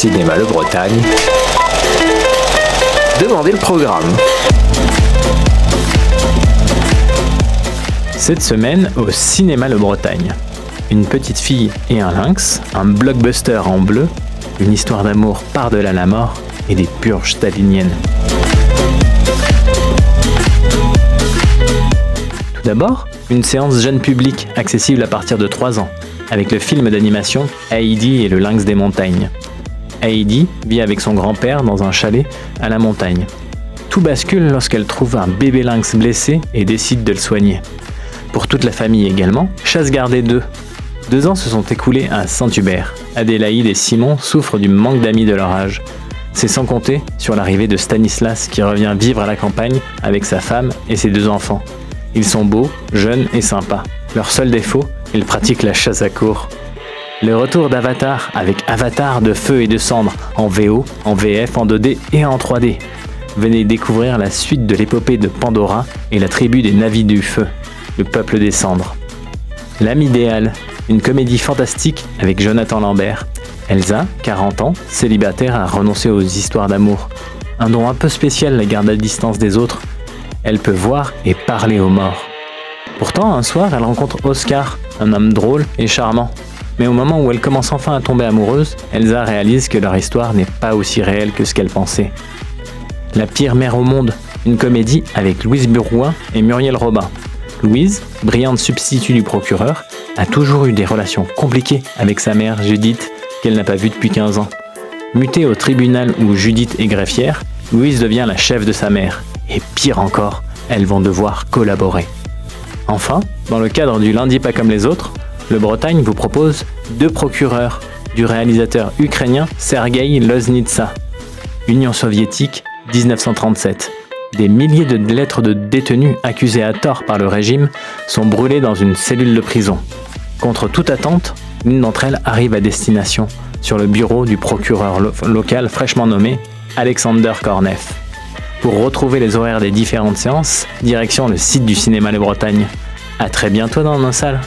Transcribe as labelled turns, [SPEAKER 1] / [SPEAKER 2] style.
[SPEAKER 1] Cinéma Le Bretagne. Demandez le programme.
[SPEAKER 2] Cette semaine, au Cinéma Le Bretagne. Une petite fille et un lynx, un blockbuster en bleu, une histoire d'amour par-delà la mort et des purges staliniennes. Tout d'abord, une séance jeune public accessible à partir de 3 ans, avec le film d'animation Heidi et le lynx des montagnes. Heidi vit avec son grand-père dans un chalet à la montagne. Tout bascule lorsqu'elle trouve un bébé lynx blessé et décide de le soigner. Pour toute la famille également, chasse gardée 2. 2 ans se sont écoulés à Saint-Hubert. Adélaïde et Simon souffrent du manque d'amis de leur âge. C'est sans compter sur l'arrivée de Stanislas qui revient vivre à la campagne avec sa femme et ses 2 enfants. Ils sont beaux, jeunes et sympas. Leur seul défaut, ils pratiquent la chasse à courre. Le retour d'Avatar avec Avatar de feu et de cendre en VO, en VF, en 2D et en 3D. Venez découvrir la suite de l'épopée de Pandora et la tribu des Navis du Feu, le peuple des cendres. L'âme idéale, une comédie fantastique avec Jonathan Lambert. Elsa, 40 ans, célibataire, a renoncé aux histoires d'amour. Un don un peu spécial la garde à distance des autres. Elle peut voir et parler aux morts. Pourtant, un soir, elle rencontre Oscar, un homme drôle et charmant. Mais au moment où elle commence enfin à tomber amoureuse, Elsa réalise que leur histoire n'est pas aussi réelle que ce qu'elle pensait. La pire mère au monde, une comédie avec Louise Burgoin et Muriel Robin. Louise, brillante substitut du procureur, a toujours eu des relations compliquées avec sa mère Judith, qu'elle n'a pas vue depuis 15 ans. Mutée au tribunal où Judith est greffière, Louise devient la chef de sa mère. Et pire encore, elles vont devoir collaborer. Enfin, dans le cadre du Lundi pas comme les autres, le Bretagne vous propose 2 procureurs du réalisateur ukrainien Sergueï Loznitsa. Union soviétique, 1937. Des milliers de lettres de détenus accusés à tort par le régime sont brûlées dans une cellule de prison. Contre toute attente, l'une d'entre elles arrive à destination, sur le bureau du procureur local fraîchement nommé Alexander Kornev. Pour retrouver les horaires des différentes séances, direction le site du Cinéma Le Bretagne. À très bientôt dans nos salles.